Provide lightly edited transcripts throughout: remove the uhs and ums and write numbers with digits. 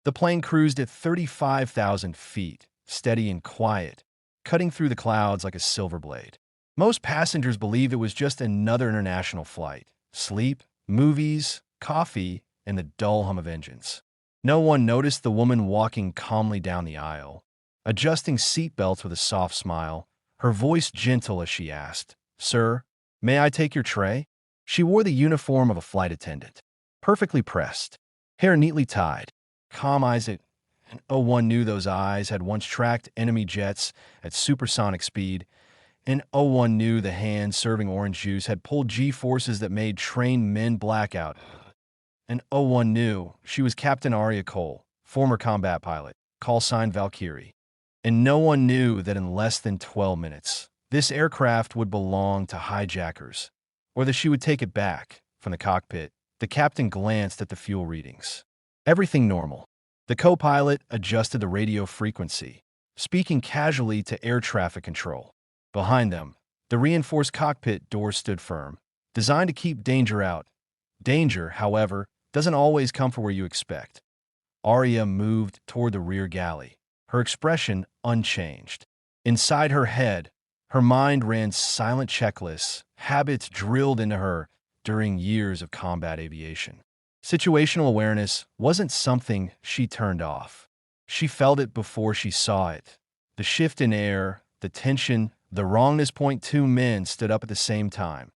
The plane cruised at 35,000 feet, steady and quiet, cutting through the clouds like a silver blade. Most passengers believed it was just another international flight. Sleep, movies, coffee, and the dull hum of engines. No one noticed the woman walking calmly down the aisle, adjusting seatbelts with a soft smile, her voice gentle as she asked, "Sir, may I take your tray?" She wore the uniform of a flight attendant, perfectly pressed, hair neatly tied, calm eyes and one knew those eyes had once tracked enemy jets at supersonic speed, and one knew the hand serving orange juice had pulled G-forces that made trained men blackout. And one knew she was Captain Arya Cole, former combat pilot, call sign Valkyrie. And no one knew that in less than 12 minutes, this aircraft would belong to hijackers, or that she would take it back. From the cockpit, the captain glanced at the fuel readings. Everything normal. The co-pilot adjusted the radio frequency, speaking casually to air traffic control. Behind them, the reinforced cockpit doors stood firm, designed to keep danger out. Danger, however, doesn't always come from where you expect. Arya moved toward the rear galley, her expression unchanged. Inside her head, her mind ran silent checklists, habits drilled into her during years of combat aviation. Situational awareness wasn't something she turned off. She felt it before she saw it. The shift in air, the tension, the wrongness. Two men stood up at the same time.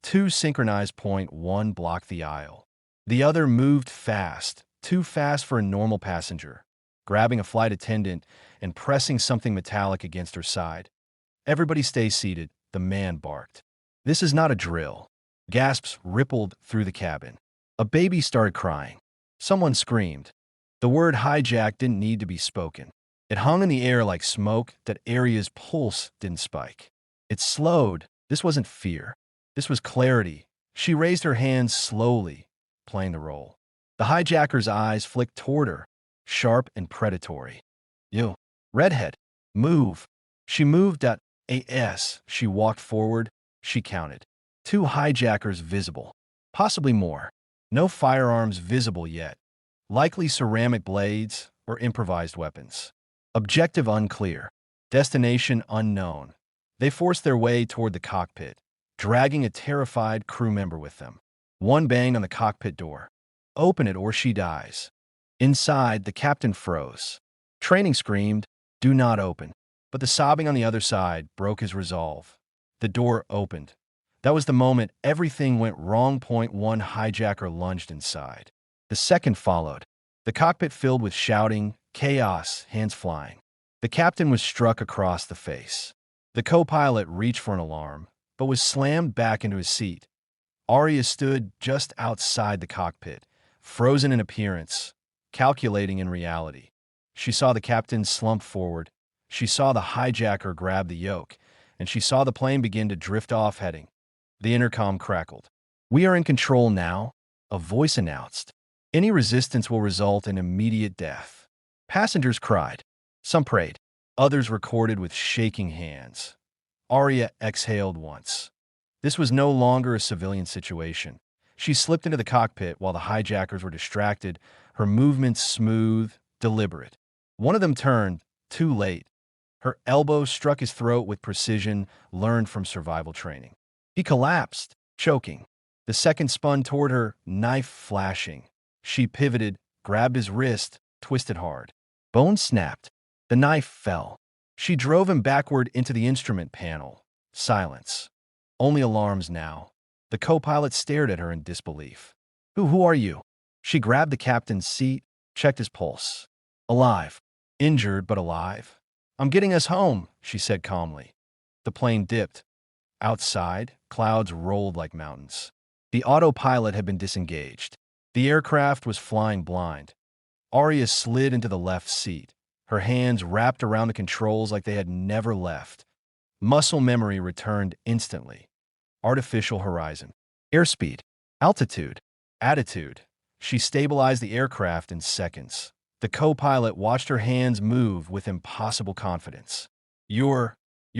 Two synchronized. One blocked the aisle. The other moved fast, too fast for a normal passenger, grabbing a flight attendant and pressing something metallic against her side. "Everybody stay seated," the man barked. "This is not a drill." Gasps rippled through the cabin. A baby started crying. Someone screamed. The word hijack didn't need to be spoken. It hung in the air like smoke that Arya's pulse didn't spike. It slowed. This wasn't fear. This was clarity. She raised her hands slowly, playing the role. The hijacker's eyes flicked toward her, sharp and predatory. "You, redhead, move." She moved at as she walked forward. She counted. 2 hijackers visible. Possibly more. No firearms visible yet. Likely ceramic blades or improvised weapons. Objective unclear. Destination unknown. They forced their way toward the cockpit, dragging a terrified crew member with them. One banged on the cockpit door. "Open it or she dies." Inside, the captain froze. Training screamed, "Do not open." But the sobbing on the other side broke his resolve. The door opened. That was the moment everything went wrong. One hijacker lunged inside. The second followed. The cockpit filled with shouting, chaos, hands flying. The captain was struck across the face. The co-pilot reached for an alarm, but was slammed back into his seat. Arya stood just outside the cockpit, frozen in appearance, calculating in reality. She saw the captain slump forward. She saw the hijacker grab the yoke, and she saw the plane begin to drift off heading. The intercom crackled. "We are in control now," a voice announced. "Any resistance will result in immediate death." Passengers cried. Some prayed. Others recorded with shaking hands. Arya exhaled once. This was no longer a civilian situation. She slipped into the cockpit while the hijackers were distracted, her movements smooth, deliberate. One of them turned, too late. Her elbow struck his throat with precision learned from survival training. He collapsed, choking. The second spun toward her, knife flashing. She pivoted, grabbed his wrist, twisted hard. Bone snapped. The knife fell. She drove him backward into the instrument panel. Silence. Only alarms now. The co-pilot stared at her in disbelief. Who are you?" She grabbed the captain's seat, checked his pulse. "Alive. Injured, but alive." "I'm getting us home," she said calmly. The plane dipped. Outside, clouds rolled like mountains. The autopilot had been disengaged. The aircraft was flying blind. Arya slid into the left seat, her hands wrapped around the controls like they had never left. Muscle memory returned instantly. Artificial horizon. Airspeed. Altitude. Attitude. She stabilized the aircraft in seconds. The co-pilot watched her hands move with impossible confidence. You're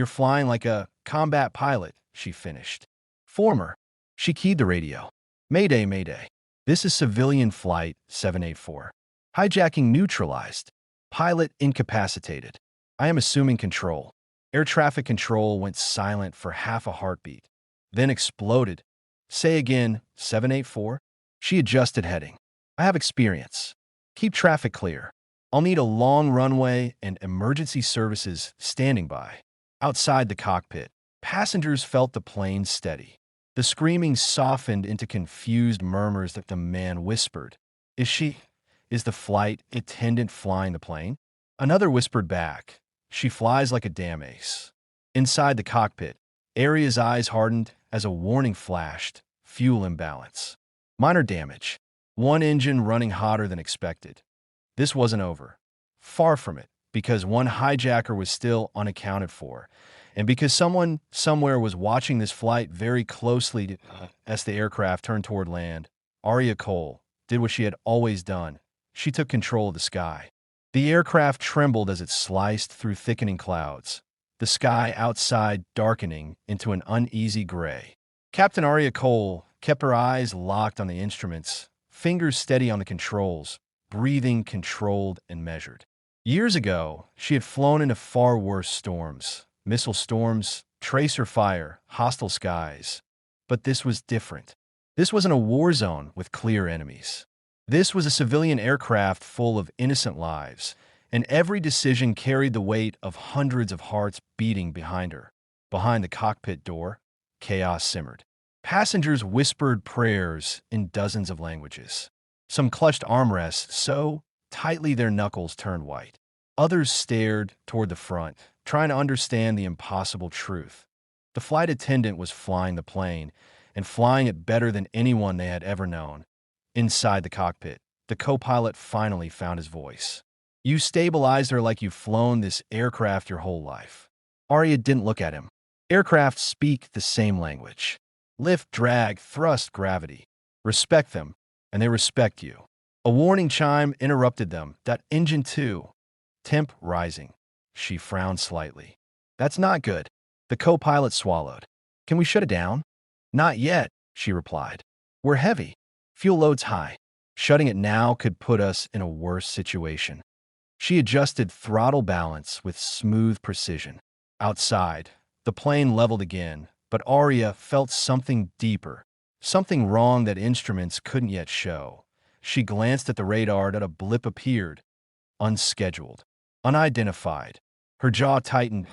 flying like a combat pilot," she finished. "Former." She keyed the radio. "Mayday, mayday. This is civilian flight 784. Hijacking neutralized. Pilot incapacitated. I am assuming control. Air traffic control went silent for half a heartbeat, then exploded. Say again, 784? She adjusted heading. I have experience. Keep traffic clear. I'll need a long runway and emergency services standing by. Outside the cockpit, passengers felt the plane steady. The screaming softened into confused murmurs that the man whispered. Is the flight attendant flying the plane? Another whispered back. She flies like a damn ace. Inside the cockpit, Aria's eyes hardened as a warning flashed. Fuel imbalance. Minor damage. One engine running hotter than expected. This wasn't over. Far from it, because one hijacker was still unaccounted for, and because someone somewhere was watching this flight very closely as the aircraft turned toward land. Aria Cole did what she had always done. She took control of the sky. The aircraft trembled as it sliced through thickening clouds, the sky outside darkening into an uneasy gray. Captain Aria Cole kept her eyes locked on the instruments, fingers steady on the controls, breathing controlled and measured. Years ago, she had flown into far worse storms, missile storms, tracer fire, hostile skies. But this was different. This wasn't a war zone with clear enemies. This was a civilian aircraft full of innocent lives, and every decision carried the weight of hundreds of hearts beating behind her. Behind the cockpit door, chaos simmered. Passengers whispered prayers in dozens of languages. Some clutched armrests so tightly their knuckles turned white. Others stared toward the front, trying to understand the impossible truth. The flight attendant was flying the plane, and flying it better than anyone they had ever known. Inside the cockpit, the co-pilot finally found his voice. You stabilized her like you've flown this aircraft your whole life. Aria didn't look at him. Aircraft speak the same language. Lift, drag, thrust, gravity. Respect them, and they respect you. A warning chime interrupted them. That engine too. Temp rising. She frowned slightly. That's not good. The co-pilot swallowed. Can we shut it down? Not yet, she replied. We're heavy. Fuel load's high. Shutting it now could put us in a worse situation. She adjusted throttle balance with smooth precision. Outside, the plane leveled again, but Aria felt something deeper, something wrong that instruments couldn't yet show. She glanced at the radar and a blip appeared. Unscheduled. Unidentified. Her jaw tightened.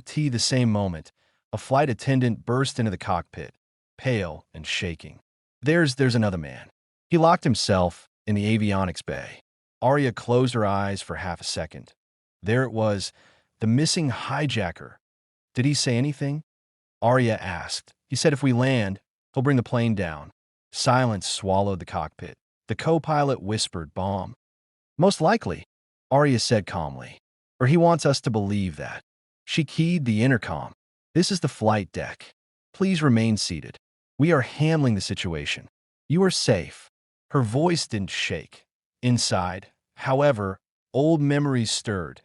The same moment, a flight attendant burst into the cockpit, pale and shaking. There's another man. He locked himself in the avionics bay. Aria closed her eyes for half a second. There it was, the missing hijacker. Did he say anything? Aria asked. He said if we land, he'll bring the plane down. Silence swallowed the cockpit. The co-pilot whispered, bomb. Most likely, Aria said calmly. Or he wants us to believe that. She keyed the intercom. This is the flight deck. Please remain seated. We are handling the situation. You are safe. Her voice didn't shake. Inside, however, old memories stirred.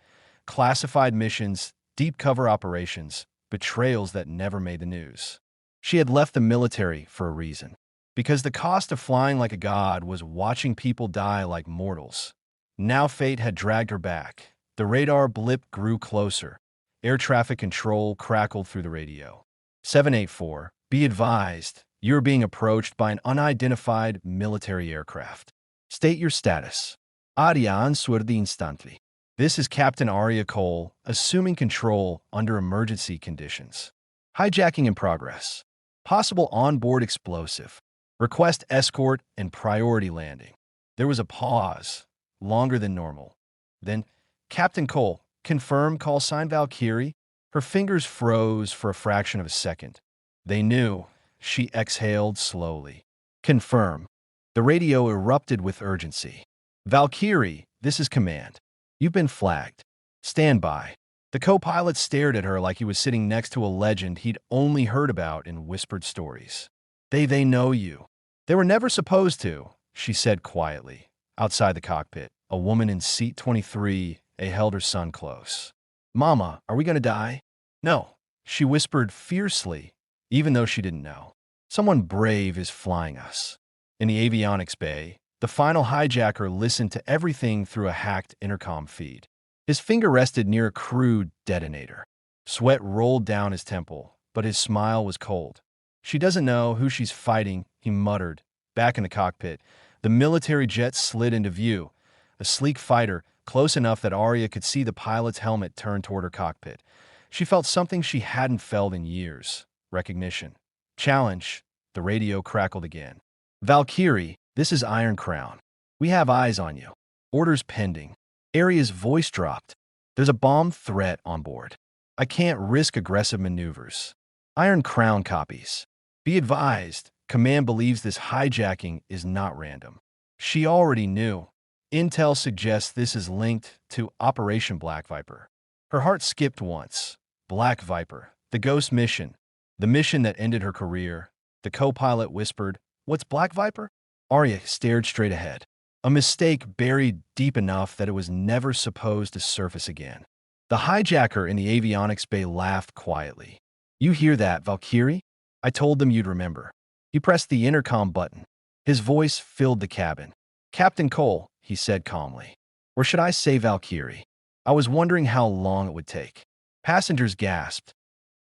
Classified missions, deep cover operations, betrayals that never made the news. She had left the military for a reason. Because the cost of flying like a god was watching people die like mortals. Now fate had dragged her back. The radar blip grew closer. Air traffic control crackled through the radio. 784, be advised, you're being approached by an unidentified military aircraft. State your status. Adian suerdi instantly. This is Captain Aria Cole, assuming control under emergency conditions. Hijacking in progress. Possible onboard explosive. Request escort and priority landing. There was a pause, longer than normal. Then, Captain Cole, confirm call sign Valkyrie. Her fingers froze for a fraction of a second. They knew. She exhaled slowly. Confirm. The radio erupted with urgency. Valkyrie, this is command. You've been flagged. Stand by. The co-pilot stared at her like he was sitting next to a legend he'd only heard about in whispered stories. They know you. They were never supposed to, she said quietly. Outside the cockpit, a woman in seat 23 held her son close. Mama, are we going to die? No, she whispered fiercely, even though she didn't know. Someone brave is flying us. In the avionics bay, The final hijacker listened to everything through a hacked intercom feed. His finger rested near a crude detonator. Sweat rolled down his temple, but his smile was cold. "She doesn't know who she's fighting," he muttered. Back in the cockpit, the military jet slid into view, a sleek fighter, close enough that Arya could see the pilot's helmet turned toward her cockpit. She felt something she hadn't felt in years. Recognition. "Challenge." The radio crackled again. "Valkyrie, this is Iron Crown. We have eyes on you. Orders pending." Arya's voice dropped. "There's a bomb threat on board. I can't risk aggressive maneuvers." Iron Crown copies. "Be advised, Command believes this hijacking is not random." She already knew. Intel suggests this is linked to Operation Black Viper. Her heart skipped once. Black Viper, the ghost mission, the mission that ended her career. The co-pilot whispered, "What's Black Viper?" Arya stared straight ahead. A mistake buried deep enough that it was never supposed to surface again. The hijacker in the avionics bay laughed quietly. "You hear that, Valkyrie? I told them you'd remember." He pressed the intercom button. His voice filled the cabin. "Captain Cole," he said calmly. "Or should I say Valkyrie? I was wondering how long it would take." Passengers gasped.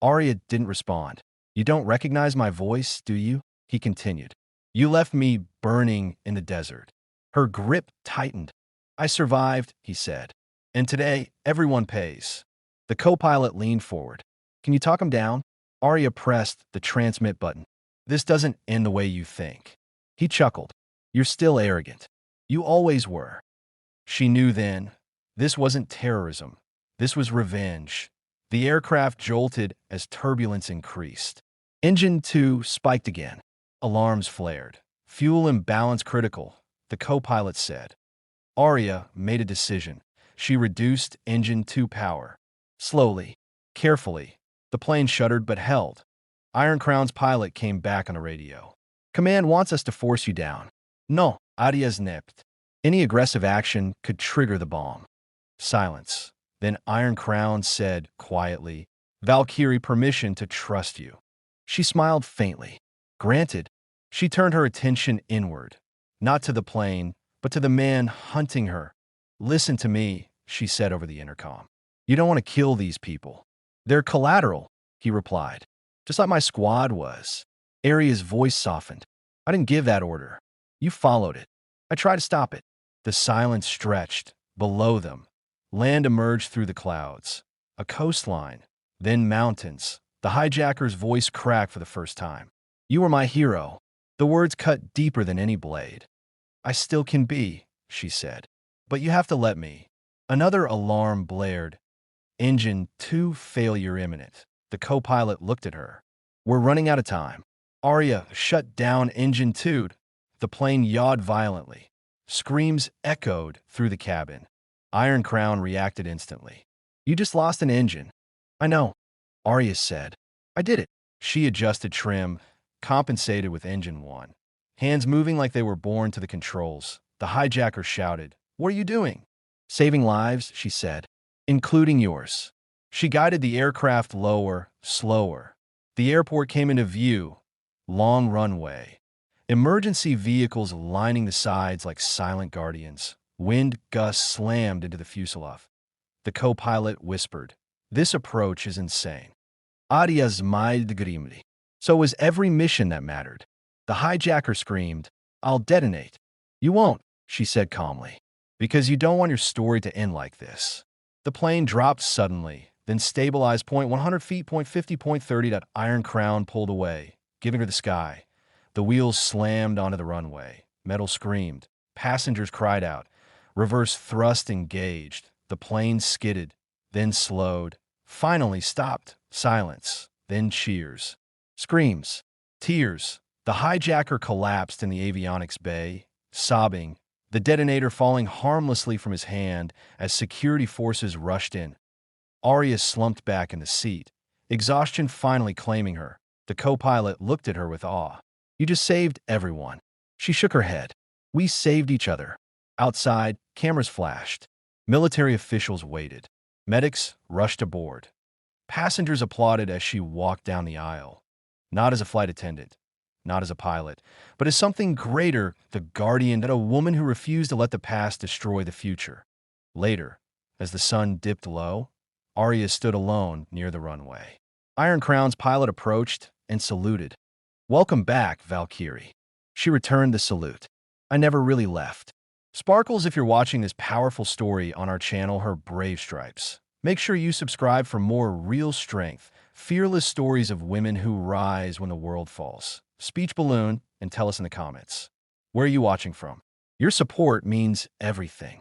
Arya didn't respond. "You don't recognize my voice, do you?" he continued. "You left me burning in the desert." Her grip tightened. "I survived," he said. "And today, everyone pays." The co-pilot leaned forward. "Can you talk him down?" Arya pressed the transmit button. "This doesn't end the way you think." He chuckled. "You're still arrogant. You always were." She knew then. This wasn't terrorism. This was revenge. The aircraft jolted as turbulence increased. Engine 2 spiked again. Alarms flared. "Fuel imbalance critical," the co-pilot said. Arya made a decision. She reduced engine 2 power. Slowly, carefully, the plane shuddered but held. Iron Crown's pilot came back on the radio. "Command wants us to force you down." "No, Arya's nipped." Any aggressive action could trigger the bomb. Silence. Then Iron Crown said quietly, "Valkyrie, permission to trust you." She smiled faintly. "Granted." She turned her attention inward, not to the plane, but to the man hunting her. "Listen to me," she said over the intercom. "You don't want to kill these people." "They're collateral," he replied. "Just like my squad was." Arya's voice softened. "I didn't give that order. You followed it. I tried to stop it." The silence stretched. Below them, land emerged through the clouds. A coastline, then mountains. The hijacker's voice cracked for the first time. "You were my hero." The words cut deeper than any blade. "I still can be," she said. "But you have to let me." Another alarm blared. "Engine 2 failure imminent." The co-pilot looked at her. "We're running out of time." Arya shut down Engine 2. The plane yawed violently. Screams echoed through the cabin. Iron Crown reacted instantly. "You just lost an engine." "I know," Arya said. "I did it." She adjusted trim, compensated with Engine 1. Hands moving like they were born to the controls. The hijacker shouted, "What are you doing?" "Saving lives," she said, "including yours." She guided the aircraft lower, slower. The airport came into view. Long runway. Emergency vehicles lining the sides like silent guardians. Wind gusts slammed into the fuselage. The co-pilot whispered, "This approach is insane." Arya's smiled grimly. So was every mission that mattered. The hijacker screamed, "I'll detonate." "You won't," she said calmly, "because you don't want your story to end like this." The plane dropped suddenly, then stabilized point 100 feet, point 50, point 30. That Iron Crown pulled away, giving her the sky. The wheels slammed onto the runway. Metal screamed. Passengers cried out. Reverse thrust engaged. The plane skidded, then slowed, finally stopped. Silence, then cheers. Screams. Tears. The hijacker collapsed in the avionics bay, sobbing, the detonator falling harmlessly from his hand as security forces rushed in. Arya slumped back in the seat, exhaustion finally claiming her. The co-pilot looked at her with awe. "You just saved everyone." She shook her head. "We saved each other." Outside, cameras flashed. Military officials waited. Medics rushed aboard. Passengers applauded as she walked down the aisle. Not as a flight attendant, not as a pilot, but as something greater, the guardian, a woman who refused to let the past destroy the future. Later, as the sun dipped low, Arya stood alone near the runway. Iron Crown's pilot approached and saluted. "Welcome back, Valkyrie." She returned the salute. "I never really left." Sparkles, if you're watching this powerful story on our channel, her brave stripes. Make sure you subscribe for more real strength, fearless stories of women who rise when the world falls. Speech balloon and tell us in the comments. Where are you watching from? Your support means everything.